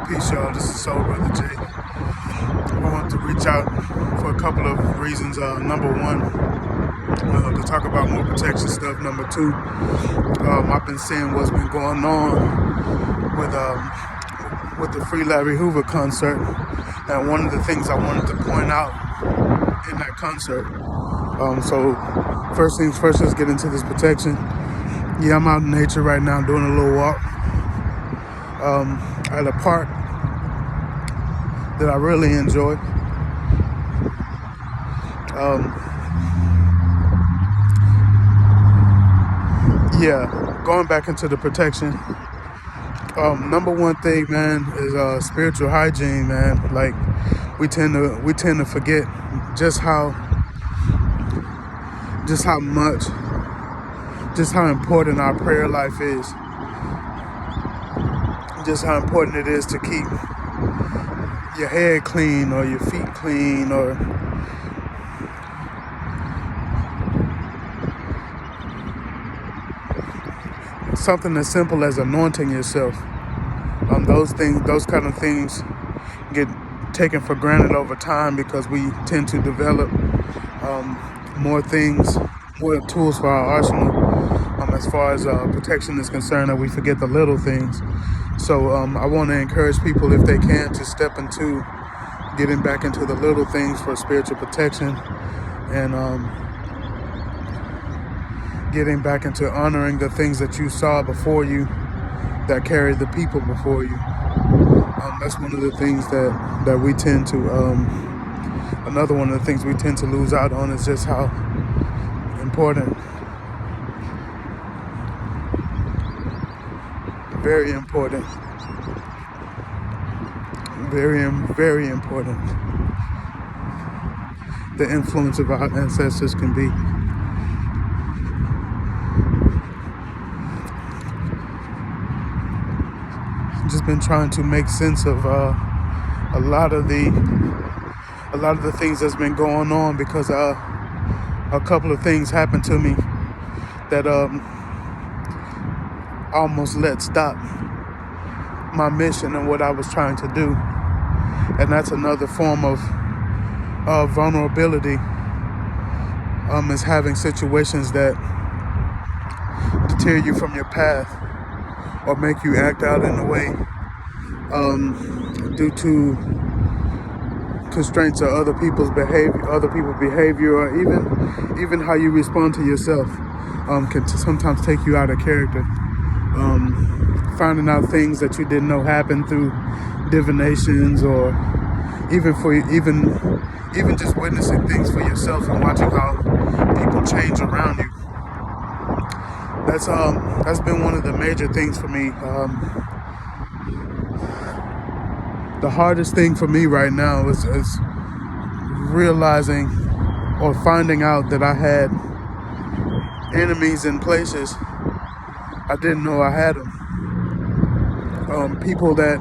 Peace, y'all. This is Soul Brother J. I want to reach out for a couple of reasons. Number one, to talk about more protection stuff. Number two, I've been seeing what's been going on with the Free Larry Hoover concert, and one of the things I wanted to point out in that concert. So first things first, let's get into this protection. Yeah, I'm out in nature right now doing a little walk at a park that I really enjoy. Yeah, going back into the protection. Number one thing, man, is spiritual hygiene, man. Like we tend to forget just how important our prayer life is. Just how important it is to keep your head clean or your feet clean, or something as simple as anointing yourself. Those kind of things get taken for granted over time because we tend to develop more tools for our arsenal as far as protection is concerned, that we forget the little things. So I want to encourage people, if they can, to step into getting back into the little things for spiritual protection, and getting back into honoring the things that you saw before you that carried the people before you. That's one of the things that we tend to, another one of the things we tend to lose out on is just how important, very important, very important, the influence of our ancestors can be. Just been trying to make sense of a lot of the things that's been going on, because a couple of things happened to me that almost let stop my mission and what I was trying to do. And that's another form of vulnerability, is having situations that deter you from your path or make you act out in a way due to constraints of other people's behavior, or even how you respond to yourself can sometimes take you out of character. Finding out things that you didn't know happened through divinations, or even just witnessing things for yourself and watching how people change around you. That's been one of the major things for me. The hardest thing for me right now is realizing or finding out that I had enemies in places I didn't know I had them. People that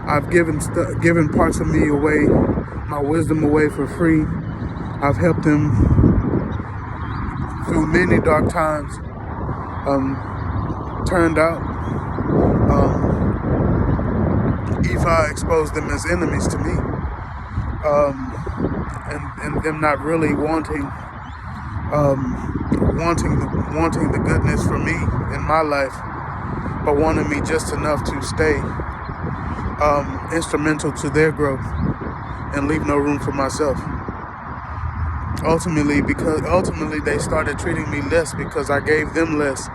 I've given parts of me away, my wisdom away for free. I've helped them through many dark times. Turned out, Ifa exposed them as enemies to me, and them not really wanting the goodness for me in my life, but wanting me just enough to stay instrumental to their growth and leave no room for myself. Ultimately they started treating me less because I gave them less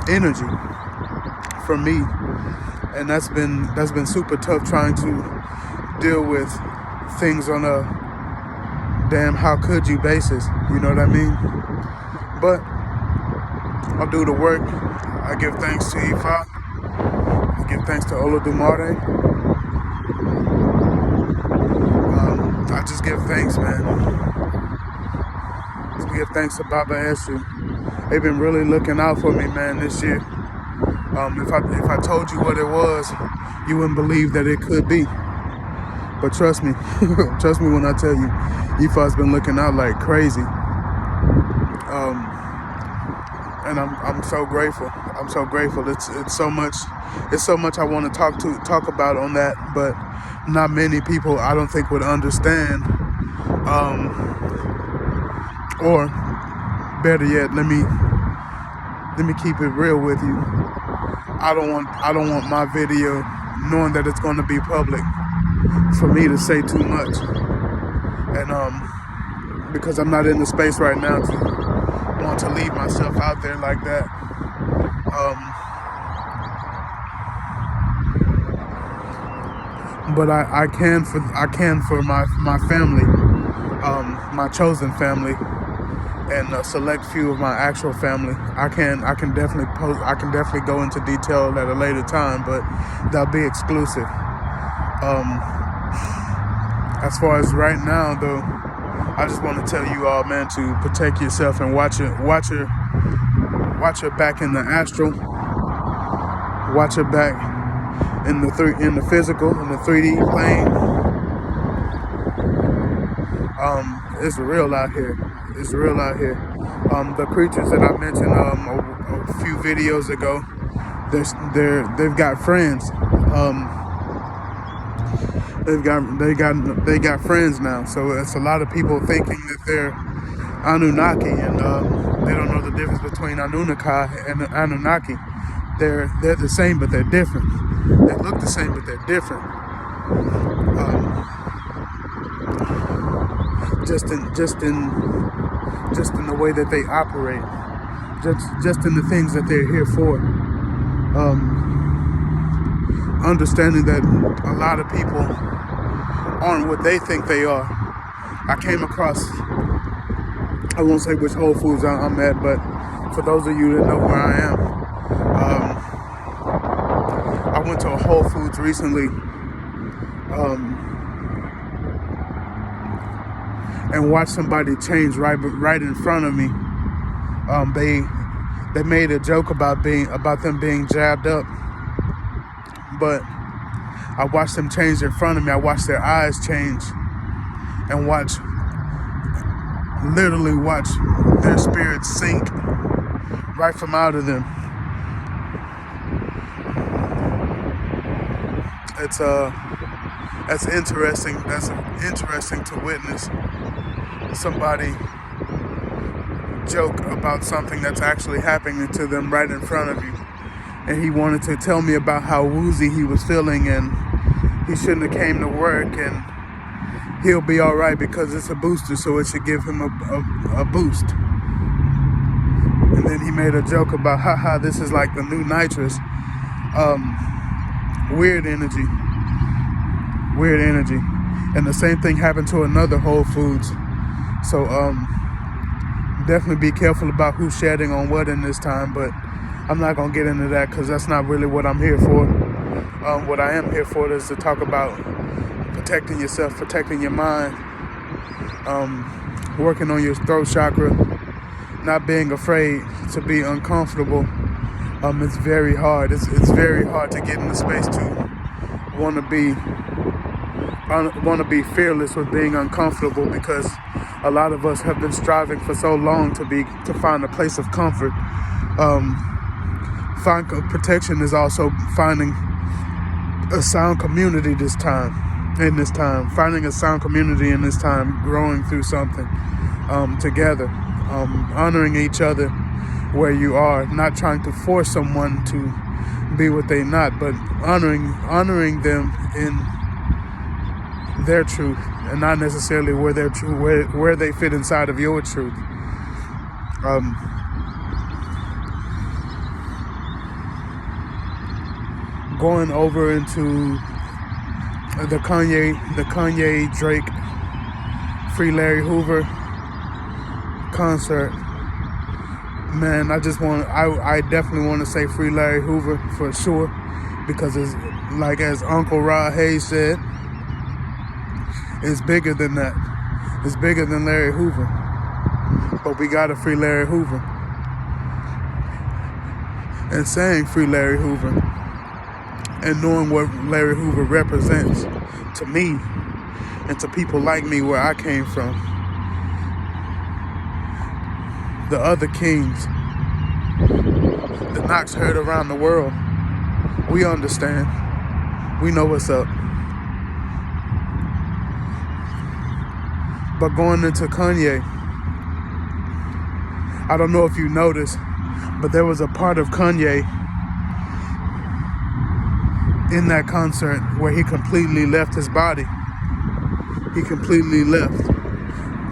energy from me, and that's been super tough, trying to deal with things on a damn how could you basis, you know what I mean? But I'll do the work. I give thanks to Ifa. I give thanks to Olodumare. I just give thanks, man. I give thanks to Baba Eshu. They've been really looking out for me, man, this year. If I told you what it was, you wouldn't believe that it could be. But trust me, trust me when I tell you, Ifa's been looking out like crazy. and I'm so grateful. I'm so grateful. It's so much. It's so much I want to talk about on that, but not many people I don't think would understand. Or better yet, let me keep it real with you. I don't want my video, knowing that it's going to be public, for me to say too much, and because I'm not in the space right now to want to leave myself out there like that. But I can for my family, my chosen family, and a select few of my actual family. I can definitely go into detail at a later time, but that'll be exclusive. As far as right now, though, I just want to tell you all, man, to protect yourself and watch your back in the astral, watch your back in the physical, in the 3D plane. It's real out here. It's real out here. The creatures that I mentioned a few videos ago, they've got friends. They got friends now. So it's a lot of people thinking that they're Anunnaki, and they don't know the difference between Anunnaki and Anunnaki. They're the same, but they're different. They look the same, but they're different. Just in the way that they operate, just in the things that they're here for. Understanding that a lot of people aren't what they think they are. I came across, I won't say which Whole Foods I'm at, but for those of you that know where I am, I went to a Whole Foods recently, and watched somebody change right in front of me. They made a joke about them being jabbed up, but I watched them change in front of me. I watched their eyes change, and literally watch their spirits sink right from out of them. That's interesting. That's interesting to witness somebody joke about something that's actually happening to them right in front of you. And he wanted to tell me about how woozy he was feeling, and he shouldn't have came to work, and he'll be all right because it's a booster, so it should give him a boost. And then he made a joke about, haha, this is like the new nitrous. Weird energy. And the same thing happened to another Whole Foods. So definitely be careful about who's shedding on what in this time, but I'm not going to get into that because that's not really what I'm here for. What I am here for is to talk about protecting yourself, protecting your mind, working on your throat chakra, not being afraid to be uncomfortable. It's very hard. It's very hard to get in the space to want to be fearless with being uncomfortable, because a lot of us have been striving for so long to find a place of comfort. Protection is also finding a sound community in this time, finding a sound community in this time, growing through something together, honoring each other where you are, not trying to force someone to be what they're not, but honoring them in their truth, and not necessarily where they fit inside of your truth. Going over into the Kanye Drake Free Larry Hoover concert. Man, I definitely want to say Free Larry Hoover for sure, because it's like, as Uncle Rod Hayes said, it's bigger than that. It's bigger than Larry Hoover. But we gotta free Larry Hoover. And saying free Larry Hoover, and knowing what Larry Hoover represents to me and to people like me where I came from. The other kings The knocks heard around the world. We understand. We know what's up. But going into Kanye, I don't know if you noticed, but there was a part of Kanye in that concert where he completely left his body. He completely left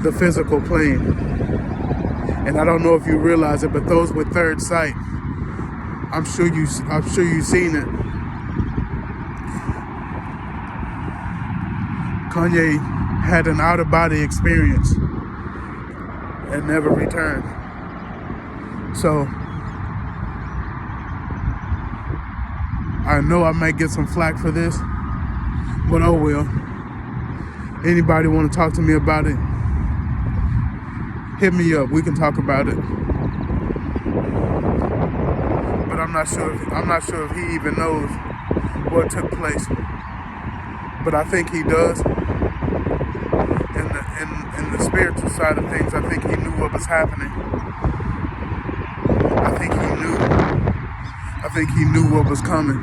the physical plane. And I don't know if you realize it, but those with third sight, I'm sure you've seen it. Kanye had an out-of-body experience and never returned. So I know I might get some flack for this, but oh well. Anybody want to talk to me about it? Hit me up. We can talk about it. But I'm not sure if he even knows what took place. But I think he does. In the spiritual side of things, I think he knew what was happening. I think he knew what was coming.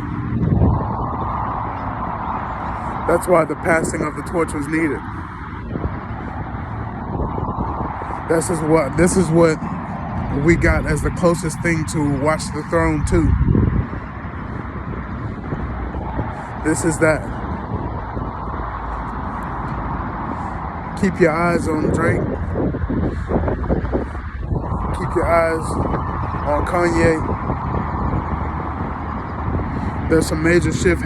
That's why the passing of the torch was needed. This is what we got as the closest thing to Watch the Throne 2. This is that. Keep your eyes on Drake. Keep your eyes on Kanye. There's some major shifts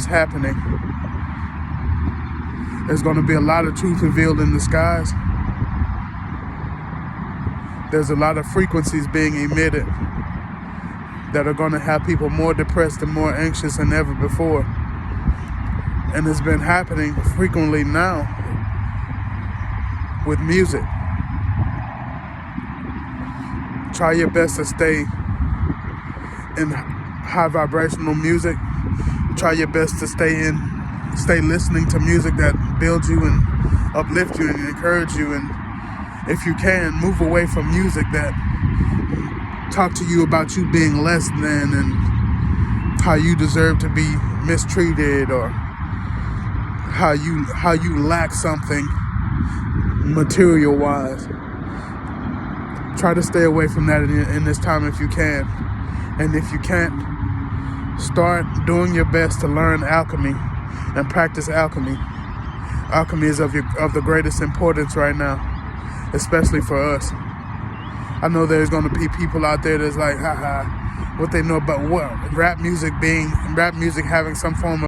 happening. There's going to be a lot of truth revealed in the skies. There's a lot of frequencies being emitted that are going to have people more depressed and more anxious than ever before. And it's been happening frequently now with music. Try your best to stay in high vibrational music. Try your best to stay listening to music that builds you and uplift you and encourage you. And if you can, move away from music that talk to you about you being less than and how you deserve to be mistreated or how you lack something material wise. Try to stay away from that in this time if you can. And if you can't, start doing your best to learn alchemy and practice alchemy. Alchemy is of the greatest importance right now, especially for us. I know there's going to be people out there that's like, haha, what they know about what rap music having some form of